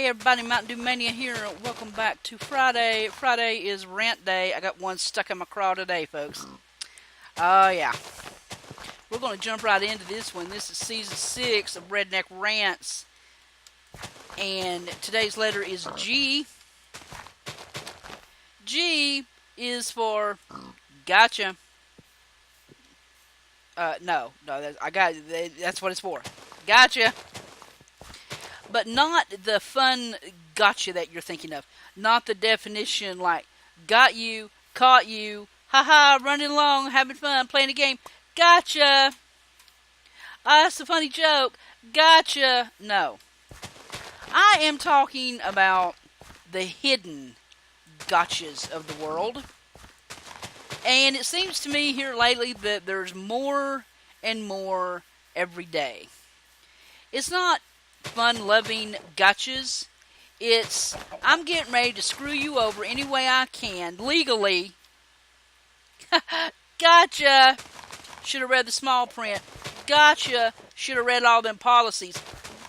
Hey everybody, Mntdewmania here. Welcome back to Friday. Friday is rant day. I got one stuck in my craw today, folks. Oh yeah. We're going to jump right into this one. This is season 6 of Redneck Rants. And today's letter is G. G is for gotcha. No, that's what it's for. Gotcha. But not the fun gotcha that you're thinking of. Not the definition like got you, caught you, haha, running along, having fun, playing a game. Gotcha. That's a funny joke. Gotcha. No. I am talking about the hidden gotchas of the world. And it seems to me here lately that there's more and more every day. It's not fun-loving gotchas. It's, I'm getting ready to screw you over any way I can, legally. Gotcha. Should have read the small print. Gotcha. Should have read all them policies.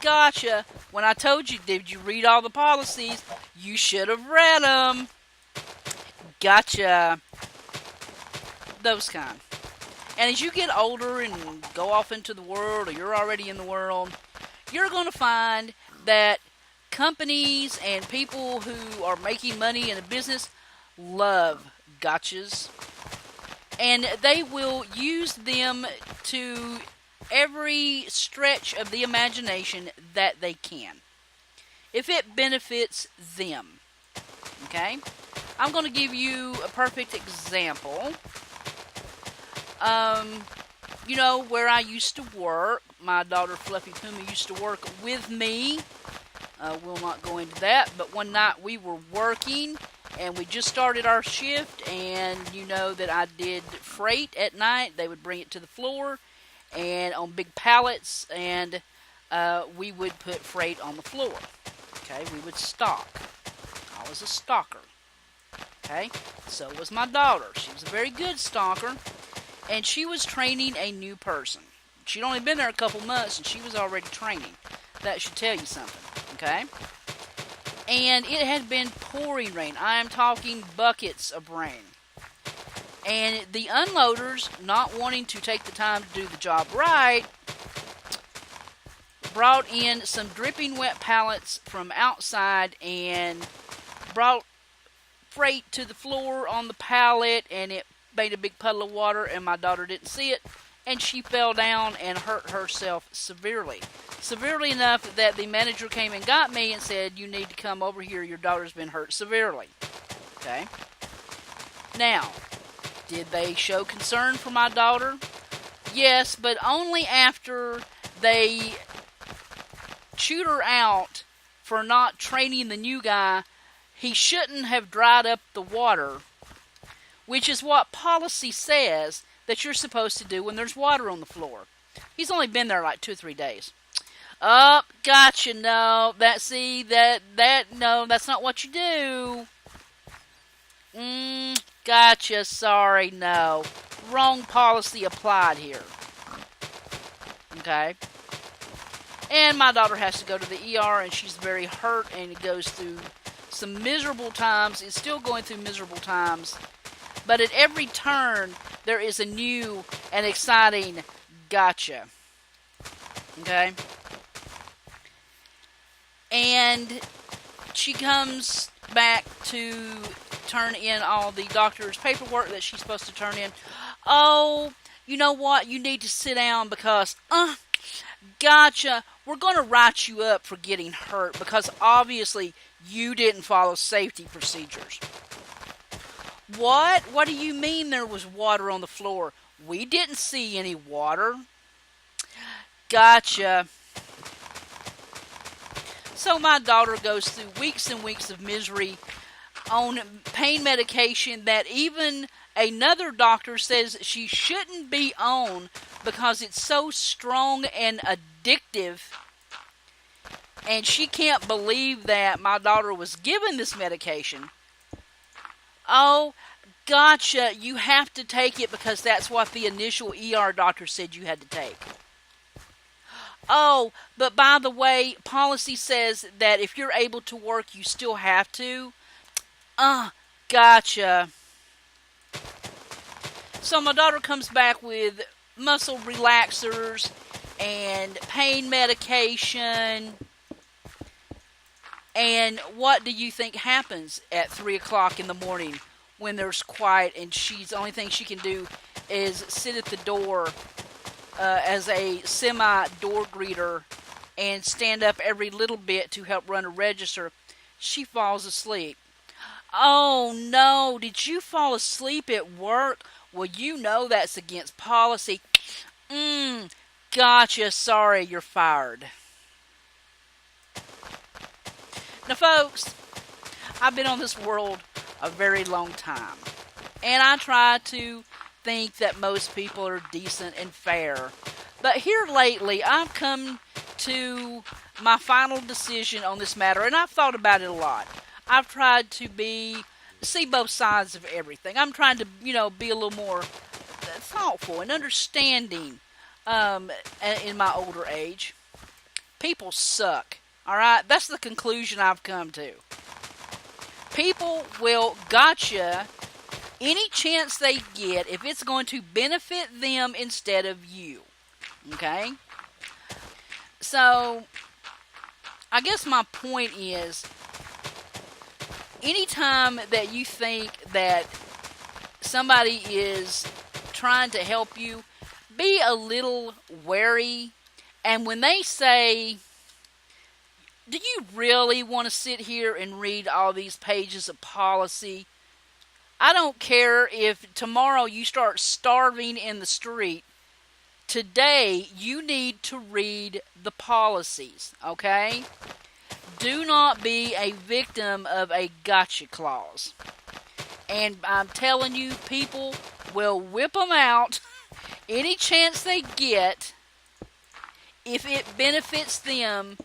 Gotcha. When I told you, did you read all the policies? You should have read them. Gotcha. Those kind. And as you get older and go off into the world, or you're already in the world, you're going to find that companies and people who are making money in a business love gotchas. And they will use them to every stretch of the imagination that they can, if it benefits them. Okay? I'm going to give you a perfect example. You know, where I used to work, my daughter Fluffy Puma used to work with me. We'll not go into that, but one night we were working, and we just started our shift, and you know that I did freight at night. They would bring it to the floor, and on big pallets, and we would put freight on the floor. Okay, we would stock. I was a stalker. Okay, so was my daughter. She was a very good stalker. And she was training a new person. She'd only been there a couple months, and she was already training. That should tell you something, okay? And it had been pouring rain. I am talking buckets of rain. And the unloaders, not wanting to take the time to do the job right, brought in some dripping wet pallets from outside and brought freight to the floor on the pallet, and it made a big puddle of water, and my daughter didn't see it, and she fell down and hurt herself severely. Severely enough that the manager came and got me and said, you need to come over here, your daughter's been hurt severely. Okay? Now, did they show concern for my daughter? Yes, but only after they chewed her out for not training the new guy. He shouldn't have dried up the water, which is what policy says that you're supposed to do when there's water on the floor. He's only been there like 2 or 3 days. Oh, gotcha, no. No, that's not what you do. Gotcha, sorry, no. Wrong policy applied here. Okay? And my daughter has to go to the ER, and she's very hurt, and it goes through some miserable times. It's still going through miserable times. But at every turn, there is a new and exciting gotcha. Okay? And she comes back to turn in all the doctor's paperwork that she's supposed to turn in. Oh, you know what? You need to sit down because, gotcha. We're going to write you up for getting hurt because obviously you didn't follow safety procedures. What? What do you mean there was water on the floor? We didn't see any water. Gotcha. So my daughter goes through weeks and weeks of misery on pain medication that even another doctor says she shouldn't be on because it's so strong and addictive. And she can't believe that my daughter was given this medication. Oh, gotcha. You have to take it because that's what the initial ER doctor said you had to take. Oh, but by the way, policy says that if you're able to work, you still have to. Uh, gotcha. So my daughter comes back with muscle relaxers and pain medication. And what do you think happens at 3 o'clock in the morning when there's quiet and the only thing she can do is sit at the door as a semi-door greeter and stand up every little bit to help run a register? She falls asleep. Oh no, did you fall asleep at work? Well, you know that's against policy. Gotcha, sorry, you're fired. Now folks, I've been on this world a very long time, and I try to think that most people are decent and fair. But here lately, I've come to my final decision on this matter, and I've thought about it a lot. I've tried to see both sides of everything. I'm trying to, be a little more thoughtful and understanding in my older age. People suck, alright? That's the conclusion I've come to. People will gotcha any chance they get if it's going to benefit them instead of you. Okay? So, I guess my point is, anytime that you think that somebody is trying to help you, be a little wary. And when they say, do you really want to sit here and read all these pages of policy? I don't care if tomorrow you start starving in the street. Today, you need to read the policies, okay? Do not be a victim of a gotcha clause. And I'm telling you, people will whip them out any chance they get if it benefits them.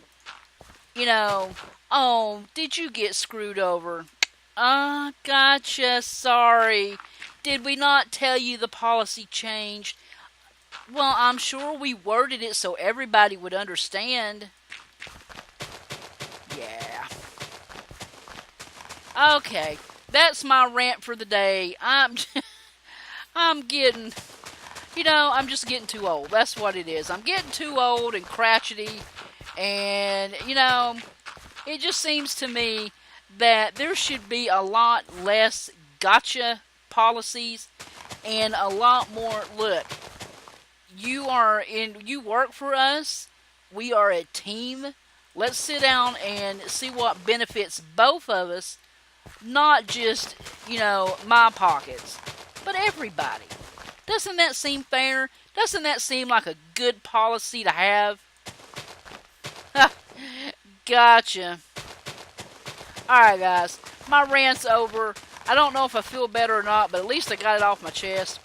Oh, did you get screwed over? Gotcha, sorry. Did we not tell you the policy changed? Well, I'm sure we worded it so everybody would understand. Yeah. Okay, that's my rant for the day. I'm getting, I'm just getting too old. That's what it is. I'm getting too old and crotchety, and, it just seems to me that there should be a lot less gotcha policies and a lot more, look, you work for us, we are a team, let's sit down and see what benefits both of us, not just, my pockets, but everybody. Doesn't that seem fair? Doesn't that seem like a good policy to have? Gotcha. Alright guys, my rant's over. I don't know if I feel better or not, but at least I got it off my chest.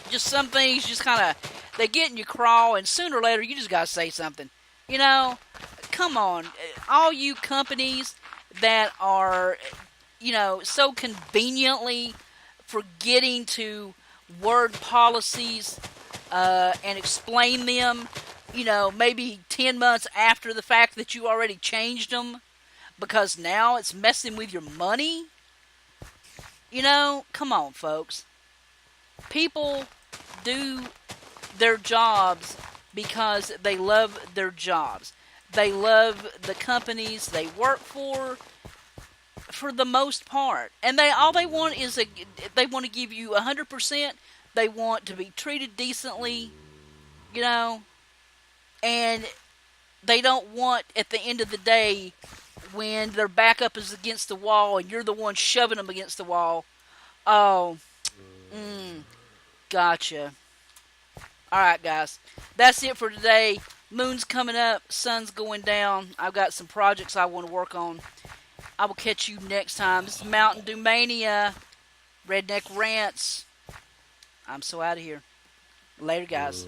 Just some things just kind of, they get in your craw, and sooner or later you just gotta say something. Come on. All you companies that are, so conveniently forgetting to word policies and explain them, maybe 10 months after the fact that you already changed them, because now it's messing with your money. Come on, folks. People do their jobs because they love their jobs. They love the companies they work for the most part. And all they want is they want to give you 100%. They want to be treated decently, and they don't want, at the end of the day, when their back up is against the wall and you're the one shoving them against the wall. Oh, gotcha. Alright guys, that's it for today. Moon's coming up, sun's going down. I've got some projects I want to work on. I will catch you next time. This is Mntdewmania, Redneck Rants. I'm so out of here. Later guys.